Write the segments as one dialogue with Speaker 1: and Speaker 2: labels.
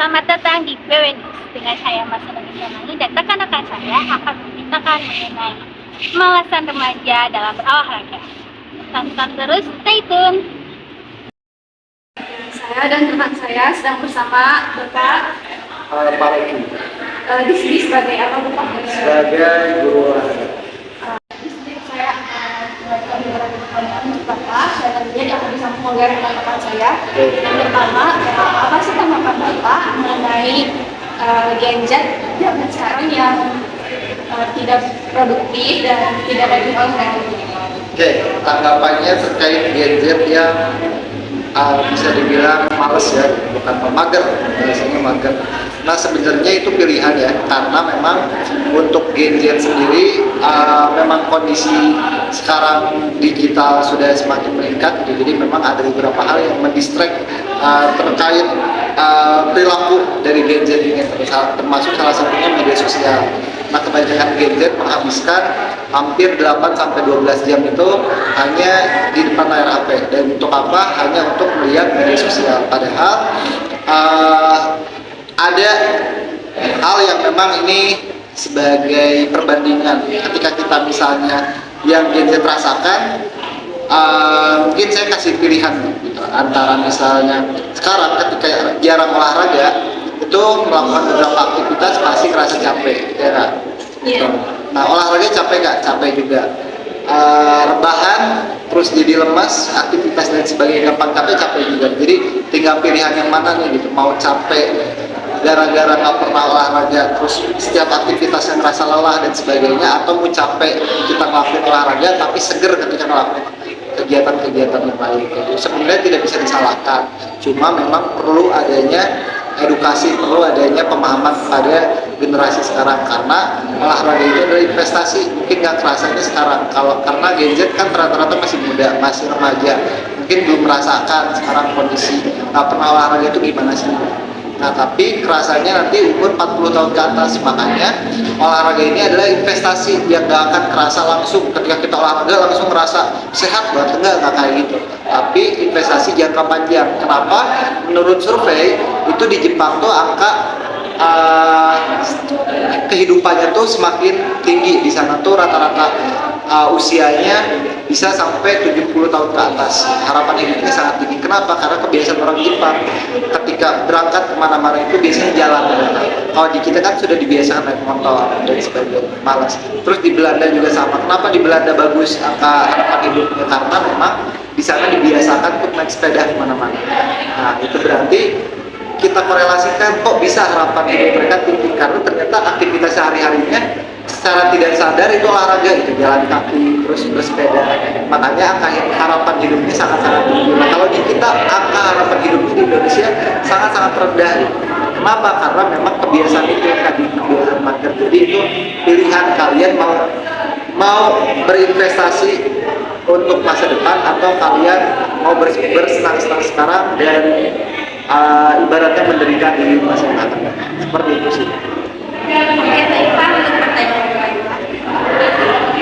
Speaker 1: Selamat datang di PW News. Dengan saya Mas Nagin Jamali dan rekan-rekan saya akan memberitakan mengenai kemalasan remaja dalam berolahraga. Tonton terus, stay tune.
Speaker 2: Saya dan teman saya sedang bersama Bapak
Speaker 3: Pak Reki
Speaker 2: di sini sebagai apa Bapak?
Speaker 3: sebagai guru olahraga.
Speaker 2: Di sini saya akan memberikan untuk Bapak dan tentunya yang bisa mengolah rekan-rekan saya. Yang pertama, apa sih tanggapan Bapak mengenai gadget zaman sekarang yang tidak produktif dan tidak rajin olahraga?
Speaker 3: Oke, tanggapannya terkait gadget yang bisa dibilang males ya, bukan mager, biasanya mager. Nah sebenarnya itu pilihan ya, karena memang untuk gadget sendiri memang kondisi sekarang digital sudah semakin meningkat, gitu. Jadi memang ada beberapa hal yang mendistract terkait perilaku dari gadget ini, termasuk salah satunya media sosial. Nah kebanyakan gadget menghabiskan hampir 8-12 jam itu hanya di depan layar HP, dan untuk apa? Hanya untuk melihat media sosial. Padahal ada hal yang memang ini sebagai perbandingan. Ketika kita misalnya yang gadget rasakan, mungkin saya kasih pilihan gitu, antara misalnya sekarang ketika jarang olahraga itu melakukan beberapa aktivitas pasti ngerasa capek, ya kan?
Speaker 2: Iya.
Speaker 3: Nah olahraga capek nggak? Capek juga. Rebahan terus jadi lemas, aktivitas dan sebagainya gampang capek juga. Jadi tinggal pilihan yang mana nih gitu, mau capek gara-gara nggak pernah olahraga terus setiap aktivitas yang rasa lelah dan sebagainya, atau mau capek kita ngelakuin olahraga tapi seger ketika ngelakuin kegiatan-kegiatan yang lain. Jadi sebenarnya tidak bisa disalahkan, cuma memang perlu adanya edukasi, perlu adanya pemahaman kepada generasi sekarang, karena olahraga itu adalah investasi. Mungkin nggak kerasanya sekarang karena gadget kan rata-rata masih muda, masih remaja, mungkin belum merasakan sekarang kondisi pernah olahraga itu gimana sih. Nah tapi kerasanya nanti umur 40 tahun ke atas. Makanya olahraga ini adalah investasi yang gak akan kerasa langsung ketika kita olahraga langsung ngerasa sehat banget, enggak kayak gitu. Tapi investasi jangka panjang. Kenapa? Menurut survei itu di Jepang tuh angka kehidupannya tuh semakin tinggi. Di sana tuh rata-rata usianya bisa sampai 70 tahun ke atas. Harapan hidupnya sangat tinggi. Kenapa? Karena kebiasaan orang Jepang ketika berangkat kemana-mana itu biasanya jalan. Kalau di kita kan sudah dibiasakan naik motor dan sebagainya, malas. Terus di Belanda juga sama. Kenapa di Belanda bagus angka harapan hidupnya? Karena memang di sana dibiasakan untuk naik sepeda kemana-mana. Nah itu berarti kita korelasikan kok bisa harapan hidup mereka tinggi, karena ternyata aktivitas sehari-harinya secara tidak sadar itu olahraga, itu jalan kaki terus bersepeda. Makanya angka harapan hidupnya sangat-sangat tinggi. Nah kalau di kita angka harapan hidupnya di Indonesia sangat-sangat rendah. Kenapa? Karena memang kebiasaan itu yang tadi, kebiasaan mager. Jadi itu pilihan kalian mau berinvestasi untuk masa depan, atau kalian mau bersenang-senang sekarang dan ibaratnya menderita di masa yang akan datang. Seperti itu sih.
Speaker 1: Oke, baik Pak, untuk pertanyaan kedua,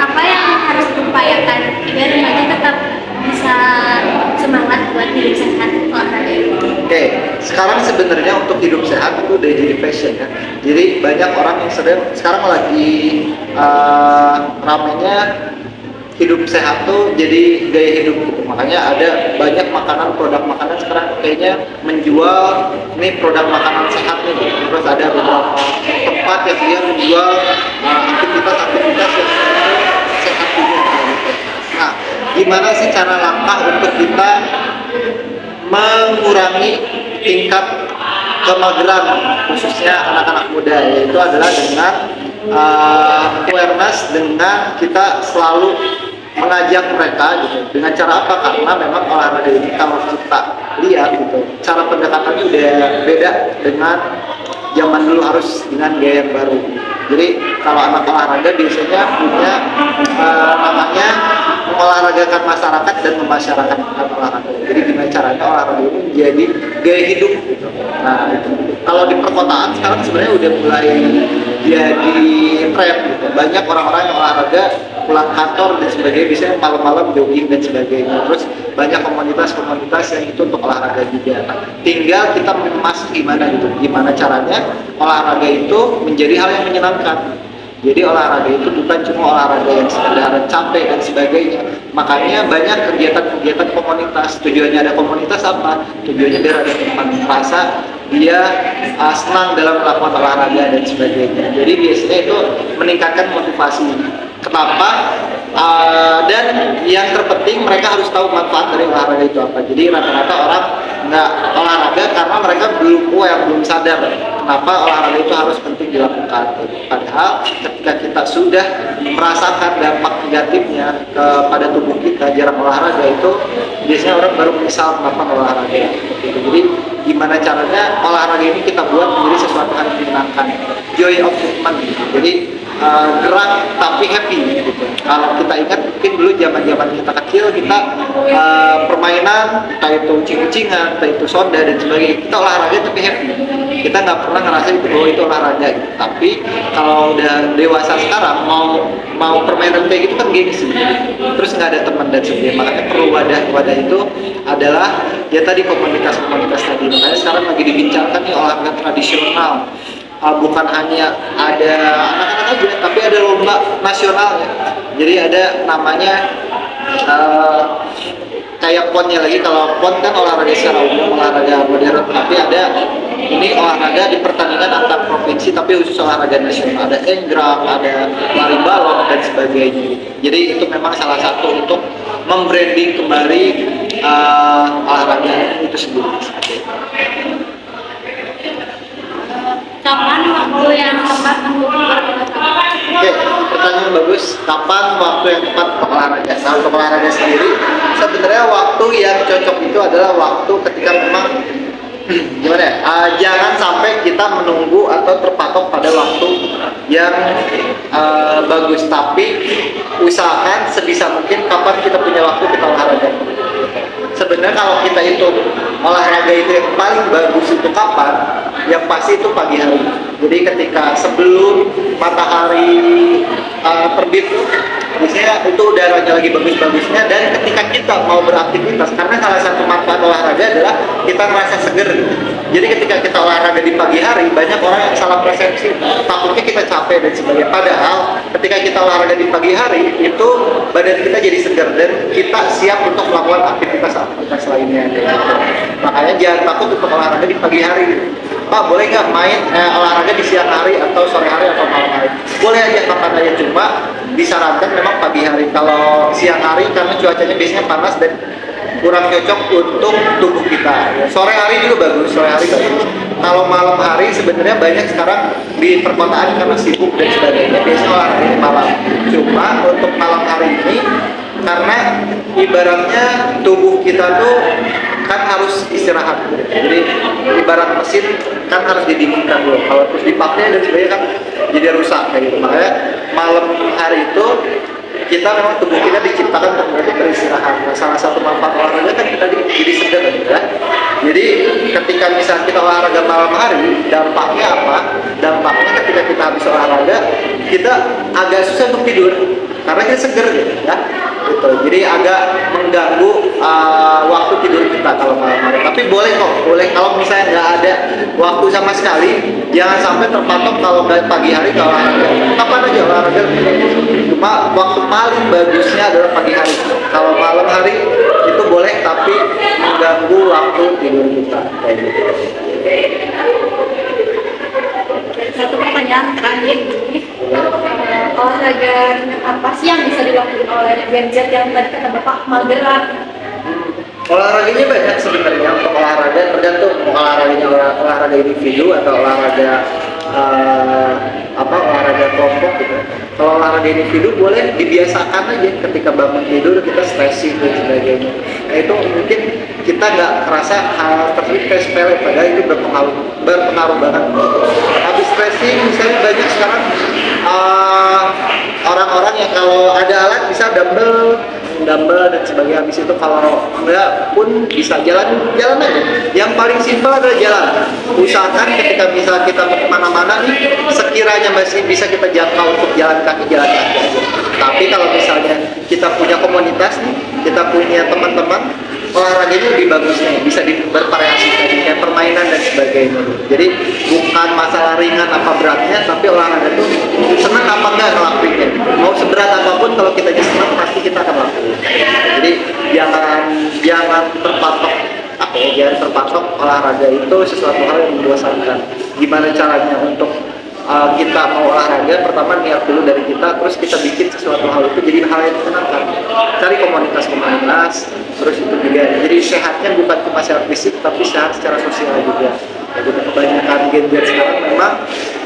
Speaker 1: apa yang harus diupayakan agar remaja tetap bisa semangat buat hidup sehat olahraga?
Speaker 3: Oke, sekarang sebenarnya untuk hidup sehat itu udah jadi passion ya. Jadi banyak orang yang sekarang lagi ramainya hidup sehat tuh jadi gaya hidup gitu. Makanya ada banyak produk makanan sekarang kayaknya menjual ini produk makanan sehat nih gitu. Terus ada beberapa tempat yang dia menjual aktivitas-aktivitas yang sehat juga gitu. Nah, gimana sih cara langkah untuk kita mengurangi tingkat kemageran khususnya anak-anak muda, yaitu adalah dengan awareness, dengan kita selalu mengajak mereka gitu. Dengan cara apa? Karena memang olahraga ini kalau kita lihat gitu, cara pendekatannya udah beda dengan zaman dulu, harus dengan gaya yang baru. Jadi kalau anak olahraga biasanya punya namanya mengolahragakan masyarakat dan memasyarakatkan olahraga. Jadi gimana caranya olahraga ini menjadi gaya hidup gitu. Nah itu kalau di perkotaan sekarang sebenarnya udah mulai jadi tren gitu. Banyak orang-orang yang olahraga pulang kantor dan sebagainya, biasanya malam-malam jogging dan sebagainya. Terus banyak komunitas-komunitas yang itu untuk olahraga juga. Tinggal kita mengemas gimana caranya olahraga itu menjadi hal yang menyenangkan. Jadi olahraga itu bukan cuma olahraga yang sekedar capek dan sebagainya. Makanya banyak kegiatan-kegiatan komunitas. Tujuannya ada komunitas apa? Tujuannya biar ada teman merasa dia senang dalam melakukan olahraga dan sebagainya. Jadi biasanya itu meningkatkan motivasi. Kenapa? Dan yang terpenting mereka harus tahu manfaat dari olahraga itu apa. Jadi rata-rata orang nggak olahraga karena mereka belum sadar kenapa olahraga itu harus penting dilakukan. Padahal ketika kita sudah merasakan dampak negatifnya kepada tubuh kita, jarang olahraga itu biasanya orang baru menyesal kenapa olahraga. Jadi gimana caranya olahraga ini kita buat menjadi sesuatu yang menyenangkan, joy of movement. Jadi gerak tapi happy gitu. Kalau kita ingat mungkin dulu zaman kita kecil kita permainan entah itu ucing-ucingan, entah itu soda dan sebagainya, kita olahraga tapi happy. Kita nggak pernah ngerasa itu bahwa itu olahraga gitu. Tapi kalau udah dewasa sekarang mau permainan kayak gitu kan gengsi, terus nggak ada teman dan sebagainya. Makanya perlu wadah itu adalah ya tadi komunitas tadi. Makanya sekarang lagi dibincangkan nih olahraga tradisional. Bukan hanya ada anak-anak aja, tapi ada lomba nasional ya. Jadi ada namanya kayak ponnya lagi. Kalau pon kan olahraga secara umum, olahraga modern, tapi ada ini olahraga di pertandingan antar provinsi tapi khusus olahraga nasional. Ada enggrang, ada lari balon dan sebagainya. Jadi itu memang salah satu untuk membranding kembali olahraga itu sendiri.
Speaker 1: Kapan waktu yang tepat untuk berolahraga?
Speaker 3: Oke, pertanyaan bagus. Kapan waktu yang tepat untuk olahraga? Nah, untuk olahraga sendiri, sebenarnya waktu yang cocok itu adalah waktu ketika memang gimana ya? Jangan sampai kita menunggu atau terpatok pada waktu yang bagus, tapi usahakan sebisa mungkin kapan kita punya waktu kita olahraga. Sebenarnya kalau kita itu olahraga itu yang paling bagus itu kapan? Yang pasti itu pagi hari. Jadi ketika sebelum matahari terbit, biasanya itu udaranya lagi bagus-bagusnya, dan ketika kita mau beraktivitas, karena salah satu manfaat olahraga adalah kita merasa seger. Jadi ketika kita olahraga di pagi hari, banyak orang yang salah persepsi, takutnya kita capek dan sebagainya. Padahal ketika kita olahraga di pagi hari, itu badan kita jadi segar dan kita siap untuk melakukan aktivitas lainnya. Makanya jangan takut untuk olahraga di pagi hari. Pak, boleh nggak main olahraga di siang hari atau sore hari atau malam hari? Boleh aja, kapan aja, cuma disarankan memang pagi hari. Kalau siang hari karena cuacanya biasanya panas dan kurang cocok untuk tubuh kita. Sore hari juga bagus, sore hari bagus. Kalau malam hari sebenarnya banyak sekarang di perkotaan karena sibuk dan sebagainya, biasanya olahraga di malam. Cuma untuk malam hari ini, karena ibaratnya tubuh kita tuh kan harus istirahat. Jadi ibarat mesin kan harus didinginkan dulu. Kalau terus dipakai dan sebagainya kan jadi rusak kayak gitu. Makanya malam hari itu kita memang tubuh kita diciptakan untuk beristirahat. Nah, salah satu manfaat olahraga kan kita jadi segar ya. Jadi ketika misalnya kita olahraga malam hari, dampaknya apa? Dampaknya ketika kita habis olahraga, kita agak susah untuk tidur karena kita segar gitu ya. Gitu. Jadi agak mengganggu waktu tidur kita kalau malam hari. Tapi boleh kok, boleh kalau misalnya nggak ada waktu sama sekali, jangan sampai terpatok kalau pagi hari ke olahraga. Kapan aja olahraga? Cuma waktu paling bagusnya adalah pagi hari. Kalau malam hari itu boleh, tapi mengganggu waktu tidur kita. Kayak gitu.
Speaker 2: Satu pertanyaan terakhir nih. Olahraga apa sih yang bisa dilakukan oleh Gen Z yang tadi kata Bapak mageran?
Speaker 3: Olahraganya banyak sebenarnya. Untuk olahraga tergantung olahraganya olahraga individu atau olahraga olahraga kelompok gitu. Kalau olahraga individu boleh dibiasakan aja ketika bangun tidur kita stretching dan sebagainya. Nah, itu mungkin kita nggak kerasa hal tersebut kayak sepele, padahal itu berpengaruh banget. Habis stretching misalnya banyak sekarang orang-orang yang kalau ada alat bisa dumbbell dan sebagainya. Habis itu kalau enggak pun bisa jalan aja. Yang paling simpel adalah jalan. Usahakan ketika bisa kita kemana-mana nih, sekiranya masih bisa kita jangkau untuk jalan kaki aja. Tapi kalau misalnya kita punya komunitas nih, kita punya teman-teman, olahraganya lebih bagusnya bisa bervariasi tadi kayak permainan dan sebagainya. Jadi bukan masalah ringan apa beratnya, tapi olahraga tuh senang apa enggak ngelakuinnya. Mau seberat apapun kalau kita senang pasti kita akan lakuin. Jadi jangan terpatok apa ya, jangan terpatok olahraga itu sesuatu hal yang membosankan. Gimana caranya untuk kita mau olahraga, pertama niat dulu dari kita, terus kita bikin sesuatu hal itu jadi hal yang menyenangkan. Cari komunitas, terus itu juga. Jadi sehatnya bukan cuma sehat fisik, tapi sehat secara sosial juga. Ya, gitu. Kebanyakan Gen Z sekarang memang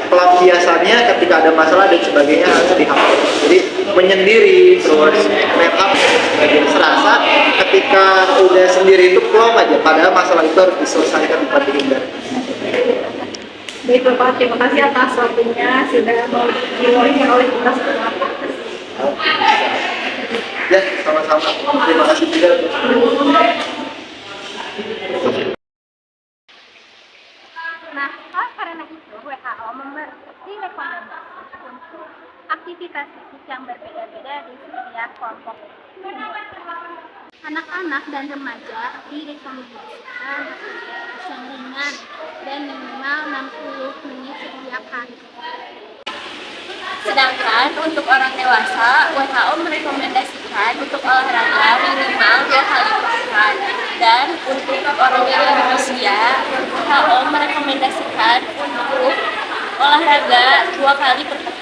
Speaker 3: pelampiasannya ketika ada masalah dan sebagainya harus dihapus. Jadi menyendiri, terus make up, sebagainya. Serasa ketika udah sendiri itu plong aja, padahal masalah itu harus diselesaikan bukan dihindari.
Speaker 2: Baik Bapak, terima kasih atas waktunya sudah mau diwakilkan oleh kita semua.
Speaker 3: Ya, sama-sama. Terima kasih juga.
Speaker 1: Nah, karena itu WHO memberi rekomendasi untuk aktivitas fisik yang berbeda-beda di setiap kelompok umur. Anak-anak dan remaja direkomendasikan aktivitas yang ringan dan minimal 60 menit setiap hari. Sedangkan untuk orang dewasa, WHO merekomendasikan untuk olahraga minimal 2 kali per pekan. Dan untuk orang yang lanjut usia, WHO merekomendasikan untuk olahraga 2 kali per pekan.